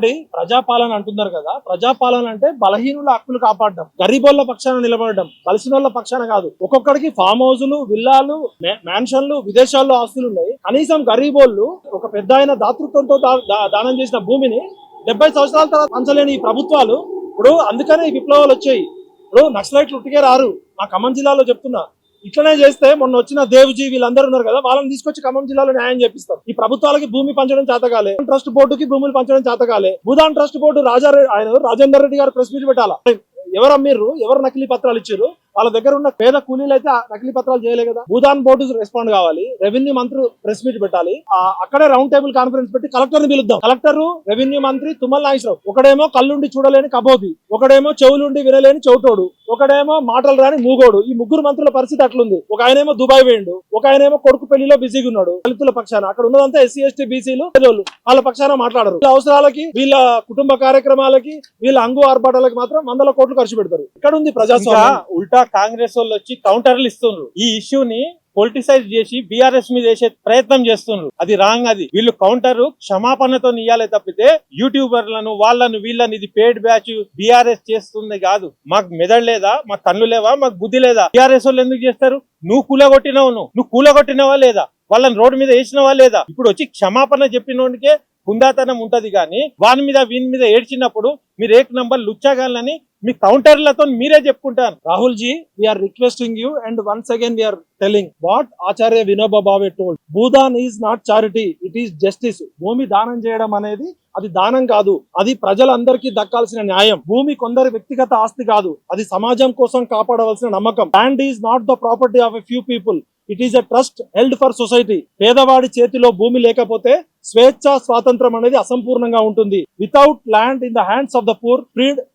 చూడండి, ప్రజాపాలన అంటున్నారు కదా, ప్రజాపాలన అంటే బలహీనుల హక్కులు కాపాడడం, గరీబోళ్ల పక్షాన నిలబడడం, బలిసినోళ్ల పక్షాన కాదు. ఒక్కొక్కడికి ఫామ్ హౌజులు, విల్లాలు, మ్యాన్షన్లు, విదేశాల్లో ఆస్తులు ఉన్నాయి. కనీసం గరీబోళ్లు ఒక పెద్ద ఆయన దాతృత్వంతో దానం చేసిన భూమిని 70 సంవత్సరాల తర్వాత పంచలేని ఈ ప్రభుత్వాలు ఇప్పుడు అందుకనే ఈ విప్లవాలు వచ్చాయి. ఇప్పుడు నక్సలైట్లు ఉట్టికే రారు. మా ఖమ్మం జిల్లాలో చెప్తున్నా, ఇట్లనే చేస్తే మొన్న వచ్చిన దేవ్జీ వీళ్ళందరూ ఉన్నారు కదా, వాళ్ళని తీసుకొచ్చి ఖమ్మం జిల్లాలో న్యాయం చేపిస్తారు. ఈ ప్రభుత్వాలకి భూమి పంచడం చేతగాలే, ట్రస్ట్ బోర్డుకి భూములు పంచడం చేతగాలే. భూదాన్ ట్రస్ట్ బోర్డు రాజేందర్ రెడ్డి గారు ప్రెస్ మీట్ పెట్టాలా? ఎవరు అమ్మిర్రు, ఎవరు నకిలీ పత్రాలు ఇచ్చారు, వాళ్ళ దగ్గర ఉన్న పేద కూలీలు అయితే నకిలీ పత్రాలు చేయలే కదా. భూదాన్ బోర్డు రెస్పాండ్ కావాలి, రెవెన్యూ మంత్రి ప్రెస్ మీట్ పెట్టాలి, అక్కడే రౌండ్ టేబుల్ కాన్ఫరెన్స్ పెట్టి కలెక్టర్ ని పిలుద్దాం. కలెక్టర్, రెవెన్యూ మంత్రి తుమ్మల నాగేశ్వరరావు, ఒకడేమో కళ్ళుండి చూడలేని కబోది, ఒకడేమో చెవులుండి వినలేని చౌటోడు, ఒకడేమో మాటలు రాని మూగోడు. ఈ ముగ్గురు మంత్రుల పరిస్థితి అట్లుంది. ఒక ఆయనేమో దుబాయ్ వేయండు, ఒక ఆయనేమో కొడుకు పెళ్లిలో బిజీగా ఉన్నాడు. దళితుల పక్షాన, అక్కడ ఉన్నదంతా ఎస్సీ ఎస్టీ బీసీలు, వాళ్ళ పక్షాన మాట్లాడరు. వీళ్ళ అవసరాలకి, వీళ్ళ కుటుంబ కార్యక్రమాలకి, వీళ్ళ అంగు ఆర్భాటాలకి మాత్రం 100 కోట్లు ఖర్చు పెడతారు. ఇక్కడ ఉంది ప్రజాస్వామ్యం. ఉల్టా కాంగ్రెస్ వాళ్ళు వచ్చి కౌంటర్లు ఇస్తున్నారు. ఈ ఇష్యూని పొలిటిసైజ్ చేసి బీఆర్ఎస్ మీద వేసే ప్రయత్నం చేస్తున్నారు. అది రాంగ్. అది వీళ్ళు కౌంటర్ క్షమాపణతో ఇయ్యాలే తప్పితే యూట్యూబర్లను వీళ్ళని ఇది పేడ్ బ్యాచ్ బీఆర్ఎస్ చేస్తుంది కాదు. మాకు మెదడు లేదా, మాకు కళ్ళు లేవా, మాకు బుద్ధి లేదా? బీఆర్ఎస్ వాళ్ళు ఎందుకు చేస్తారు? నువ్వు కూలగొట్టినవా లేదా? వాళ్ళని రోడ్డు మీద వేసినవా లేదా? ఇప్పుడు వచ్చి క్షమాపణ చెప్పినోడికే హుందాతనం ఉంటది కానీ వీని మీద ఏడ్చినప్పుడు మీరు ఏక్ నంబర్ లుచ్చాగాలని మీ కౌంటర్లతో మీరే చెప్పుకుంటారు. Rahul ji, we are requesting you and once again we are telling what Acharya Vinoba Bhave told. Bhoodan is not charity, it is justice. భూమి దానం చేయడం అనేది అది దానం కాదు, అది ప్రజలందరికీ దక్కాల్సిన న్యాయం. భూమి కొందరి వ్యక్తిగత ఆస్తి కాదు, అది సమాజం కోసం కాపాడవలసిన నమ్మకం. Land is not the property of a few people, it is a trust held for society. పేదవాడి చేతిలో భూమి లేకపోతే స్వేచ్ఛ, స్వాతంత్రం అనేది అసంపూర్ణంగా ఉంటుంది. Without land in the hands of the poor,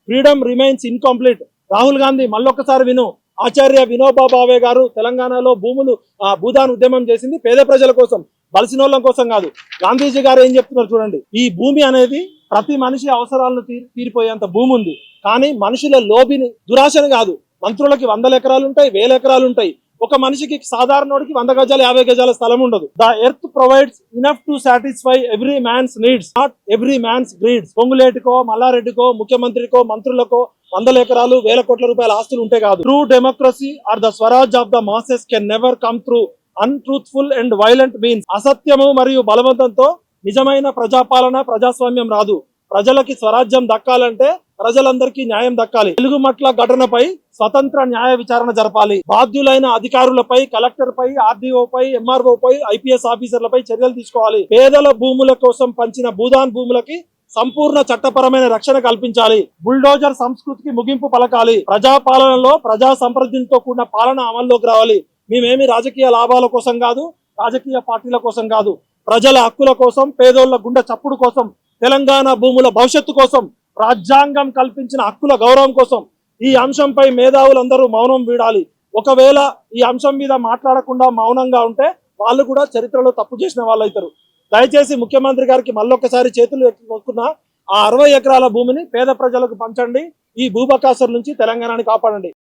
freedom remains incomplete. Rahul Gandhi, మళ్ళొక్కసారి విను. ఆచార్య వినోబా భావే గారు తెలంగాణలో భూదాన్ ఉద్యమం చేసింది పేద ప్రజల కోసం, బలిసినోళ్ళ కోసం కాదు. గాంధీజీ గారు ఏం చెప్తున్నారు చూడండి, ఈ భూమి అనేది ప్రతి మనిషి అవసరాలను తీరిపోయేంత భూమి ఉంది. కానీ మనుషుల లోబిని, దురాశను కాదు. మంత్రులకి 100 ఎకరాలు ఉంటాయి, 1000 ఎకరాలు ఉంటాయి. ఒక మనిషికి, సాధారణోడికి 100 గజాలు 50 గజాల స్థలం ఉండదు. The earth provides enough to satisfy every man's needs, not every man's greeds. పొంగులేటికో, మల్లారెడ్డికో, ముఖ్యమంత్రికో, మంత్రులకో 100 ఎకరాలు 1000 కోట్ల రూపాయల ఆస్తులు ఉంటే కాదు. True democracy or the swaraj of the masses can never come through untruthful and violent means. అసత్యము మరియు బలవంతంతో నిజమైన ప్రజాపాలన, ప్రజాస్వామ్యం రాదు. ప్రజలకి స్వరాజ్యం దక్కాలంటే ప్రజలందరికీ న్యాయం దక్కాలి. తెలుగుమట్ల ఘటనపై స్వతంత్ర న్యాయ విచారణ జరపాలి. బాధ్యులైన అధికారులపై, కలెక్టర్ పై, ఆర్డీఓ పై, ఎంఆర్ఓ పై, ఐపీఎస్ ఆఫీసర్లపై చర్యలు తీసుకోవాలి. పేదల భూముల కోసం పంచిన భూదాన్ భూములకి సంపూర్ణ చట్టపరమైన రక్షణ కల్పించాలి. బుల్డోజర్ సంస్కృతికి ముగింపు పలకాలి. ప్రజాపాలనలో ప్రజా సంప్రదింపుతో కూడిన పాలన అమల్లోకి రావాలి. మేమేమి రాజకీయ లాభాల కోసం కాదు, రాజకీయ పార్టీల కోసం కాదు, ప్రజల హక్కుల కోసం, పేదోళ్ల గుండె చప్పుడు కోసం, తెలంగాణ భూముల భవిష్యత్తు కోసం, రాజ్యాంగం కల్పించిన హక్కుల గౌరవం కోసం ఈ అంశంపై మేధావులందరూ మౌనం వీడాలి. ఒకవేళ ఈ అంశం మీద మాట్లాడకుండా మౌనంగా ఉంటే వాళ్ళు కూడా చరిత్రలో తప్పు చేసిన వాళ్ళు అవుతారు. దయచేసి ముఖ్యమంత్రి గారికి మళ్ళొక్కసారి చేతులు ఎత్తుకున్న ఆ 60 ఎకరాల భూమిని పేద ప్రజలకు పంచండి. ఈ భూబకాసుల నుంచి తెలంగాణని కాపాడండి.